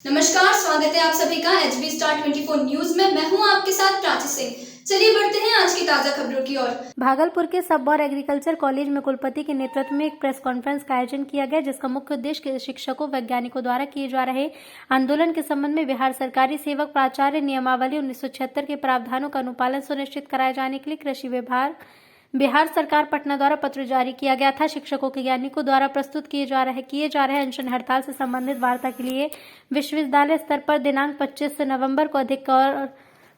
नमस्कार, स्वागत है आप सभी का एचबी स्टार 24 न्यूज में। मैं हूं आपके साथ प्राची सिंह। चलिए बढ़ते हैं आज की ताजा खबरों की ओर। भागलपुर के सब और एग्रीकल्चर कॉलेज में कुलपति के नेतृत्व में एक प्रेस कॉन्फ्रेंस का आयोजन किया गया, जिसका मुख्य उद्देश्य शिक्षकों वैज्ञानिकों द्वारा किए जा रहे आंदोलन के संबंध में बिहार सरकारी सेवक प्राचार्य नियमावली 1976 के प्रावधानों का अनुपालन सुनिश्चित कराए जाने के लिए कृषि विभाग बिहार सरकार पटना द्वारा पत्र जारी किया गया था। शिक्षकों के वैज्ञानिकों द्वारा प्रस्तुत किए जा रहे अनशन हड़ताल से संबंधित वार्ता के लिए विश्वविद्यालय स्तर पर दिनांक 25 नवंबर को अधिक और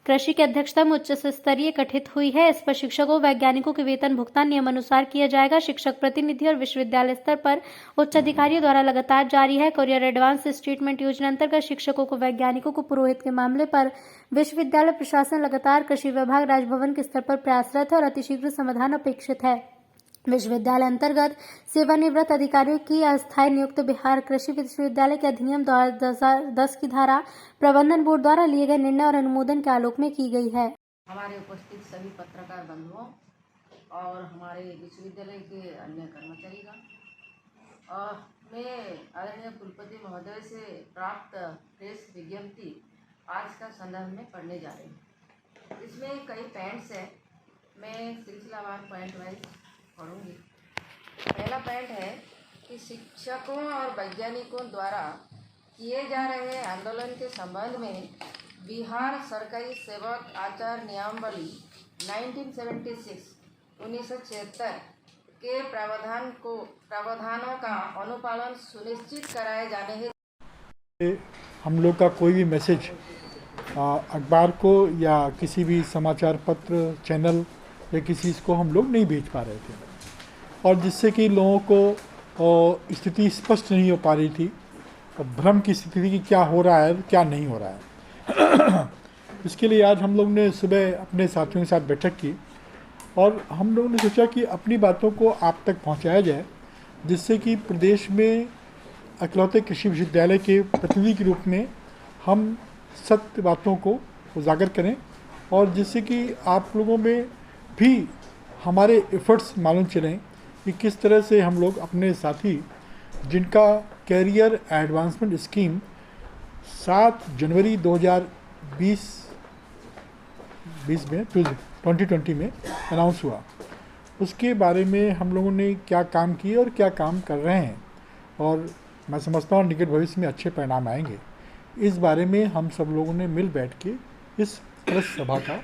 कृषि की अध्यक्षता में उच्च स्तरीय गठित हुई है। इस पर शिक्षकों वैज्ञानिकों के वेतन भुगतान नियमानुसार किया जाएगा। शिक्षक प्रतिनिधि और विश्वविद्यालय स्तर पर उच्च अधिकारियों द्वारा लगातार जारी है कोरियर एडवांस ट्रीटमेंट योजना अंतर्गत शिक्षकों को वैज्ञानिकों को पुरोहित के मामले पर विश्वविद्यालय प्रशासन लगातार कृषि विभाग राजभवन के स्तर पर प्रयासरत है और अतिशीघ्र समाधान अपेक्षित है। विश्वविद्यालय अंतर्गत सेवानिवृत्त अधिकारियों की अस्थायी नियुक्त बिहार कृषि विश्वविद्यालय के अधिनियम 2010 की धारा प्रबंधन बोर्ड द्वारा लिए गए निर्णय और अनुमोदन के आलोक में की गई है। हमारे उपस्थित सभी पत्रकार बंधुओं और हमारे विश्वविद्यालय के अन्य कर्मचारीगण, मैं आदरणीय कुलपति महोदय से प्राप्त प्रेस विज्ञप्ति आज का संदर्भ में पढ़ने जा रही हूँ। इसमें कई पॉइंट्स हैं, मैं सिलसिलावार पॉइंट वाइज पढ़ूंगी। पहला पॉइंट है कि शिक्षकों और वैज्ञानिकों द्वारा किए जा रहे आंदोलन के संबंध में बिहार सरकारी सेवक आचार नियमावली 1976 के प्रावधानों का अनुपालन सुनिश्चित कराए जाने हेतु हम लोग का कोई भी मैसेज अखबार को या किसी भी समाचार पत्र चैनल या किसी इसको हम लोग नहीं भेज पा रहे थे, और जिससे कि लोगों को स्थिति स्पष्ट नहीं हो पा रही थी, भ्रम की स्थिति थी कि क्या हो रहा है क्या नहीं हो रहा है। इसके लिए आज हम लोग ने सुबह अपने साथियों के साथ बैठक की और हम लोगों ने सोचा कि अपनी बातों को आप तक पहुंचाया जाए, जिससे कि प्रदेश में इकलौते कृषि विश्वविद्यालय के प्रतिनिधि के रूप में हम सत्य बातों को उजागर करें और जिससे कि आप लोगों में भी हमारे एफर्ट्स मालूम चलें कि किस तरह से हम लोग अपने साथी जिनका कैरियर एडवांसमेंट स्कीम 7 जनवरी 2020 में अनाउंस हुआ, उसके बारे में हम लोगों ने क्या काम किए और क्या काम कर रहे हैं, और मैं समझता हूँ निकट भविष्य में अच्छे परिणाम आएंगे। इस बारे में हम सब लोगों ने मिल बैठ के इस प्रेस सभा का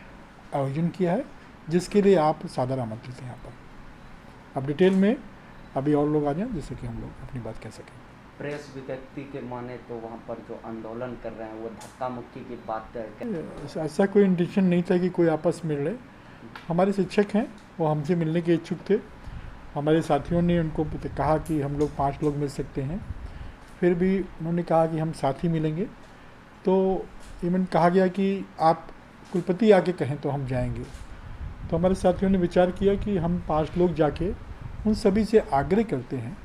आयोजन किया है, जिसके लिए आप सादर आमंत्रित हैं। यहाँ पर अब डिटेल में अभी और लोग आ जाएं, जिससे कि हम लोग अपनी बात कह सकें। प्रेस विज्ञप्ति के माने तो वहाँ पर जो आंदोलन कर रहे हैं वो धक्का मुक्की की बात है। ऐसा कोई इंटेंशन नहीं था कि कोई आपस में मिल रहे। हमारे शिक्षक हैं, वो हमसे मिलने के इच्छुक थे। हमारे साथियों ने उनको कहा कि हम लोग 5 लोग मिल सकते हैं, फिर भी उन्होंने कहा कि हम साथ ही मिलेंगे। तो इवन कहा गया कि आप कुलपति आके कहें तो हम जाएंगे। तो हमारे साथियों ने विचार किया कि हम 5 लोग जाके उन सभी से आग्रह करते हैं,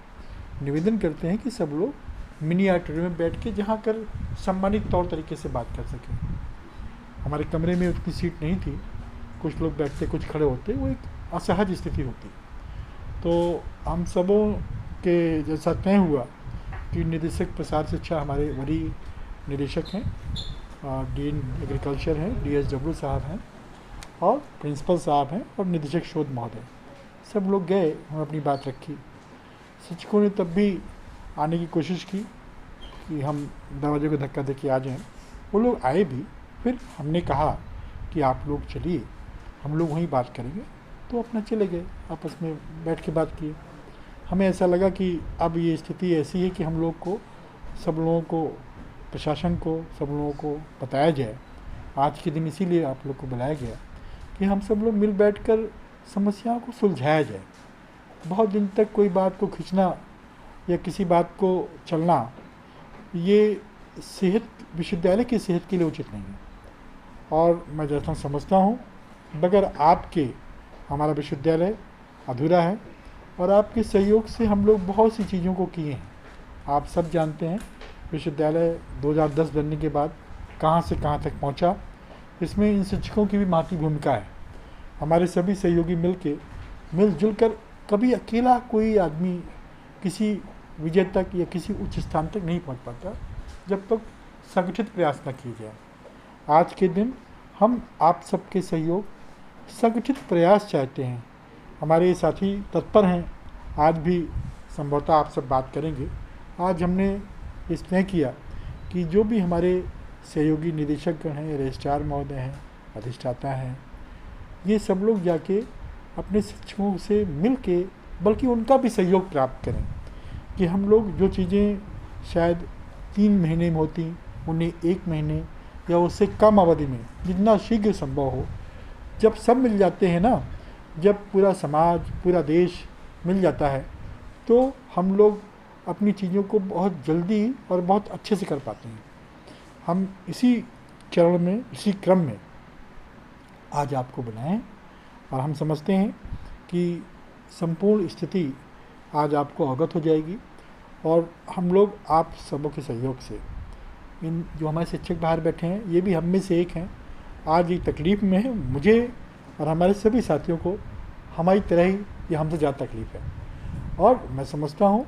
निवेदन करते हैं कि सब लोग मिनी ऑडिटोरियम में बैठ के जहाँ कर सम्मानित तौर तरीके से बात कर सकें। हमारे कमरे में उतनी सीट नहीं थी, कुछ लोग बैठते कुछ खड़े होते, वो एक असहज स्थिति होती। तो हम सबों के जैसा तय हुआ कि निदेशक प्रसार शिक्षा हमारे वरीय निदेशक हैं, डीन एग्रीकल्चर हैं, DSW साहब हैं और प्रिंसिपल साहब हैं और निदेशक शोध महोदय, सब लोग गए, हम अपनी बात रखी। शिक्षकों ने तब भी आने की कोशिश की कि हम दरवाजे को धक्का दे के आ जाएं। वो लोग आए भी, फिर हमने कहा कि आप लोग चलिए, हम लोग वहीं बात करेंगे। तो अपना चले गए, आपस में बैठ के बात किए। हमें ऐसा लगा कि अब ये स्थिति ऐसी है कि हम लोग को सब लोगों को, प्रशासन को, सब लोगों को बताया जाए। आज के दिन इसीलिए आप लोग को बुलाया गया कि हम सब लोग मिल बैठकर समस्याओं को सुलझाया जाए। बहुत दिन तक कोई बात को खींचना या किसी बात को चलना, ये सेहत, विश्वविद्यालय की सेहत के लिए उचित नहीं है। और मैं जैसा समझता हूँ, बगैर आपके हमारा विश्वविद्यालय अधूरा है, और आपके सहयोग से हम लोग बहुत सी चीज़ों को किए हैं। आप सब जानते हैं विश्वविद्यालय 2010 बनने के बाद कहाँ से कहाँ तक पहुँचा। इसमें इन शिक्षकों की भी महती भूमिका है। हमारे सभी सहयोगी मिलजुल कर, कभी अकेला कोई आदमी किसी विजय तक या किसी उच्च स्थान तक नहीं पहुंच पाता, जब तक संगठित प्रयास न किए जाए। आज के दिन हम आप सबके सहयोग, संगठित प्रयास चाहते हैं। हमारे साथी तत्पर हैं, आज भी संभवतः आप सब बात करेंगे। आज हमने इस तय किया कि जो भी हमारे सहयोगी निदेशक हैं, रजिस्ट्रार महोदय हैं, अधिष्ठाता हैं, ये सब लोग जाके अपने शिक्षकों से मिल के, बल्कि उनका भी सहयोग प्राप्त करें कि हम लोग जो चीज़ें शायद 3 महीने में होती, उन्हें 1 महीने या उससे कम अवधि में जितना शीघ्र संभव हो। जब सब मिल जाते हैं ना, जब पूरा समाज, पूरा देश मिल जाता है, तो हम लोग अपनी चीज़ों को बहुत जल्दी और बहुत अच्छे से कर पाते हैं। हम इसी चरण में, इसी क्रम में आज आपको बुलाएं और हम समझते हैं कि संपूर्ण स्थिति आज आपको अवगत हो जाएगी और हम लोग आप सबों के सहयोग से, इन जो हमारे शिक्षक बाहर बैठे हैं, ये भी हम में से एक हैं। आज ये तकलीफ़ में है, मुझे और हमारे सभी साथियों को हमारी तरह ही ये हमसे ज़्यादा तकलीफ़ है। और मैं समझता हूँ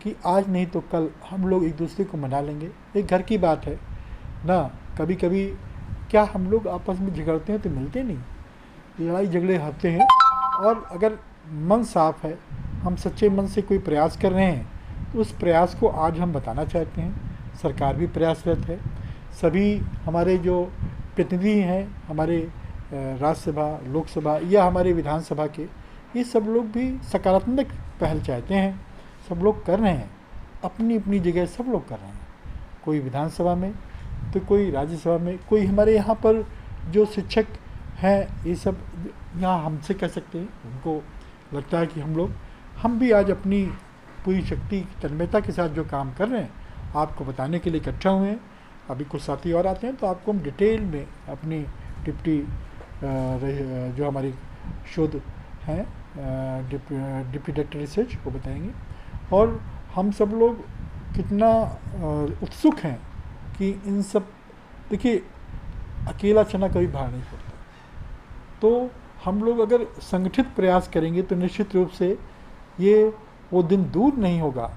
कि आज नहीं तो कल हम लोग एक दूसरे को मना लेंगे। एक घर की बात है ना, कभी कभी क्या हम लोग आपस में झगड़ते हैं तो मिलते नहीं, लड़ाई झगड़े होते हैं। और अगर मन साफ है, हम सच्चे मन से कोई प्रयास कर रहे हैं, तो उस प्रयास को आज हम बताना चाहते हैं। सरकार भी प्रयासरत है, सभी हमारे जो प्रतिनिधि हैं, हमारे राज्यसभा, लोकसभा या हमारे विधानसभा के, ये सब लोग भी सकारात्मक पहल चाहते हैं। सब लोग कर रहे हैं, अपनी अपनी जगह सब लोग कर रहे हैं। कोई विधानसभा में तो कोई राज्यसभा में, कोई हमारे यहाँ पर जो शिक्षक हैं, ये सब यहाँ हमसे कह सकते हैं। उनको लगता है कि हम भी आज अपनी पूरी शक्ति, तन्मयता के साथ जो काम कर रहे हैं, आपको बताने के लिए इकट्ठा हुए हैं। अभी कुछ साथी और आते हैं तो आपको हम डिटेल में अपनी डिप्टी जो हमारी शोध हैं, डिप्टी डायरेक्टर रिसर्च, वो बताएंगे। और हम सब लोग कितना उत्सुक हैं कि इन सब, देखिए अकेला चना कभी भार नहीं पड़ता, तो हम लोग अगर संगठित प्रयास करेंगे तो निश्चित रूप से ये वो दिन दूर नहीं होगा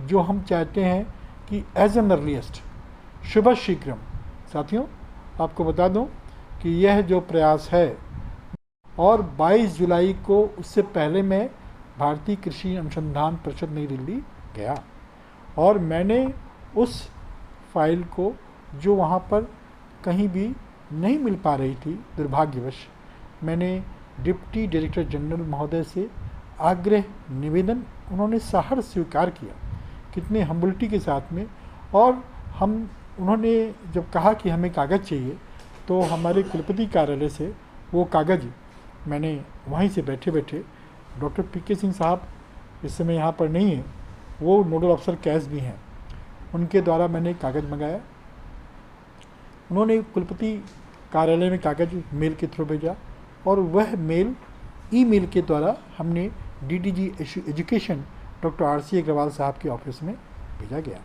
जो हम चाहते हैं कि एज एन अर्लीस्ट शुभ शीघ्रम। साथियों, आपको बता दूं कि यह जो प्रयास है, और 22 जुलाई को, उससे पहले मैं भारतीय कृषि अनुसंधान परिषद नई दिल्ली गया और मैंने उस फाइल को, जो वहाँ पर कहीं भी नहीं मिल पा रही थी दुर्भाग्यवश, मैंने डिप्टी डायरेक्टर जनरल महोदय से आग्रह निवेदन, उन्होंने सहर्ष स्वीकार किया, कितने हम्बलिटी के साथ में। और उन्होंने जब कहा कि हमें कागज़ चाहिए, तो हमारे कुलपति कार्यालय से वो कागज़ मैंने वहीं से बैठे बैठे, डॉक्टर पीके सिंह साहब इस समय यहाँ पर नहीं है, वो नोडल अफसर कैश भी हैं, उनके द्वारा मैंने कागज़ मंगाया। उन्होंने कुलपति कार्यालय में कागज़ मेल के थ्रू भेजा और वह मेल ईमेल के द्वारा हमने DDG education doctor RC Agarwal साहब के ऑफिस में भेजा गया।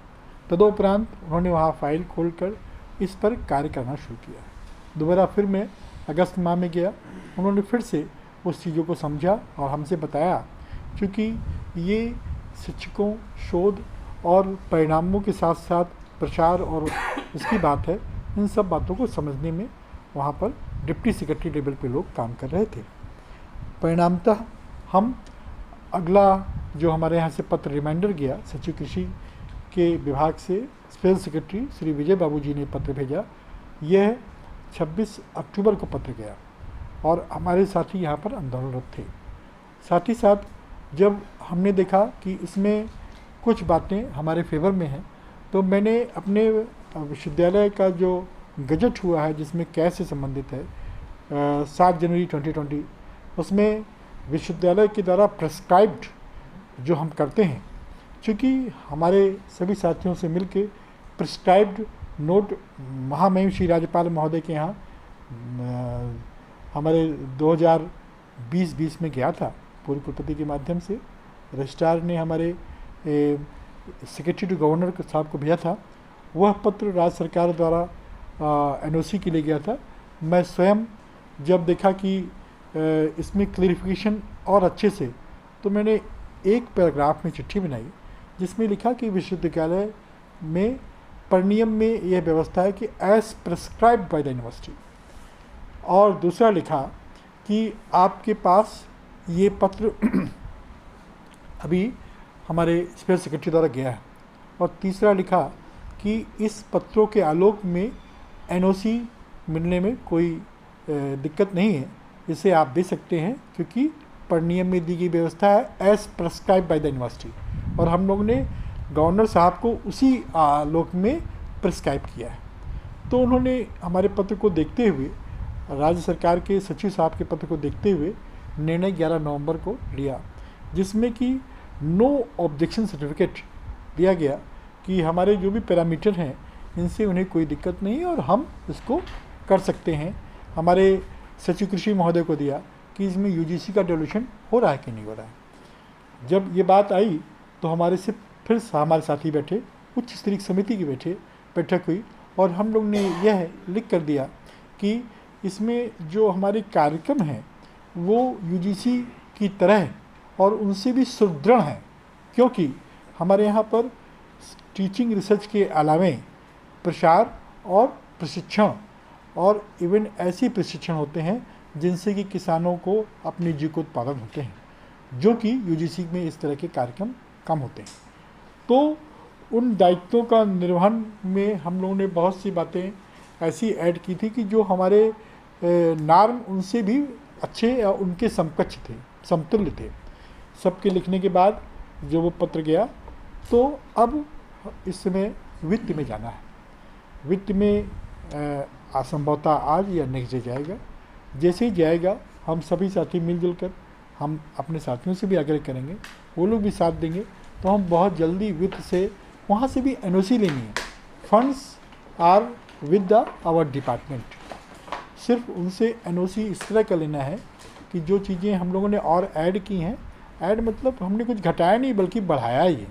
तदोपरांत उन्होंने वहाँ फाइल खोलकर इस पर कार्य करना शुरू किया। दोबारा फिर मैं अगस्त माह में गया, उन्होंने फिर से उस चीज़ों को समझा और हमसे बताया, क्योंकि ये शिक्षकों, शोध और परिणामों के साथ साथ प्रचार और इसकी बात है, इन सब बातों को समझने में वहाँ पर डिप्टी सेक्रेटरी लेवल पे लोग काम कर रहे थे। परिणामतः हम अगला जो हमारे यहाँ से पत्र रिमाइंडर गया, सचिव कृषि के विभाग से स्पेशल सेक्रेटरी श्री विजय बाबू जी ने पत्र भेजा, यह 26 अक्टूबर को पत्र गया और हमारे साथी यहाँ पर आंदोलनरत थे। साथ ही साथ जब हमने देखा कि इसमें कुछ बातें हमारे फेवर में हैं, तो मैंने अपने विश्वविद्यालय का जो गजट हुआ है, जिसमें कैश से संबंधित है, 7 जनवरी 2020, उसमें विश्वविद्यालय के द्वारा प्रेस्क्राइब्ड जो हम करते हैं, चूँकि हमारे सभी साथियों से मिलके प्रिस्क्राइब्ड नोट महामहिम श्री राज्यपाल महोदय के यहाँ हमारे 2020 में गया था, पूर्व कुलपति के माध्यम से। रजिस्ट्रार ने हमारे सेक्रेटरी टू गवर्नर साहब को भेजा था। वह पत्र राज्य सरकार द्वारा एनओसी के लिए गया था। मैं स्वयं जब देखा कि इसमें क्लैरिफिकेशन और अच्छे से, तो मैंने एक पैराग्राफ में चिट्ठी बनाई जिसमें लिखा कि विश्वविद्यालय में परिनियम में यह व्यवस्था है कि as prescribed by the university. और दूसरा लिखा कि आपके पास ये पत्र अभी हमारे स्पेशल सेक्रेटरी द्वारा गया है। और तीसरा लिखा कि इस पत्रों के आलोक में एनओसी मिलने में कोई दिक्कत नहीं है, इसे आप दे सकते हैं क्योंकि परिनियम में दी गई व्यवस्था है as prescribe by the university. और हम लोग ने गवर्नर साहब को उसी आलोक में प्रिस्क्राइब किया है। तो उन्होंने हमारे पत्र को देखते हुए, राज्य सरकार के सचिव साहब के पत्र को देखते हुए निर्णय 11 नवंबर को लिया, जिसमें कि नो ऑब्जेक्शन सर्टिफिकेट दिया गया कि हमारे जो भी पैरामीटर हैं इनसे उन्हें कोई दिक्कत नहीं है और हम इसको कर सकते हैं। हमारे सचिव कृषि महोदय को दिया कि इसमें यूजीसी का डेवोल्यूशन हो रहा है कि नहीं हो रहा है। जब ये बात आई तो हमारे से फिर हमारे साथी बैठे, उच्च स्तरीय समिति की बैठक हुई और हम लोग ने यह लिख कर दिया कि इसमें जो हमारे कार्यक्रम हैं वो यूजीसी की तरह और उनसे भी सुदृढ़ हैं, क्योंकि हमारे यहाँ पर टीचिंग रिसर्च के अलावे प्रसार और प्रशिक्षण और इवन ऐसे प्रशिक्षण होते हैं जिनसे कि किसानों को अपनी जीविकोत्पादन होते हैं, जो कि यूजीसी में इस तरह के कार्यक्रम कम होते हैं। तो उन दायित्वों का निर्वहन में हम लोगों ने बहुत सी बातें ऐसी ऐड की थी कि जो हमारे नॉर्म उनसे भी अच्छे या उनके समकक्ष थे, समतुल्य थे। सबके लिखने के बाद जो वो पत्र गया, तो अब इस समय वित्त में जाना है। वित्त में असंभवतः आज या नेक्स्ट डे जाएगा। जैसे ही जाएगा हम सभी साथी मिलजुल कर हम अपने साथियों से भी आग्रह करेंगे, वो लोग भी साथ देंगे, तो हम बहुत जल्दी वित्त से वहाँ से भी एनओसी लेनी है। Funds are with the our department. सिर्फ उनसे एनओसी इस तरह का लेना है कि जो चीज़ें हम लोगों ने और ऐड की हैं, ऐड मतलब हमने कुछ घटाया नहीं बल्कि बढ़ाया ही है,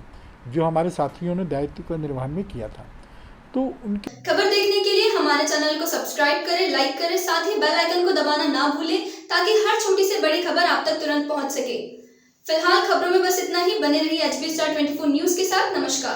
जो हमारे साथियों ने दायित्व का निर्वहन में किया था। तो उनके खबर देखने के लिए हमारे चैनल को सब्सक्राइब करें, लाइक करें, साथ ही बेल आइकन को दबाना ना भूलें ताकि हर छोटी से बड़ी खबर आप तक तुरंत पहुंच सके। फिलहाल खबरों में बस इतना ही। बने रहिए एचबी स्टार 24 न्यूज के साथ। नमस्कार।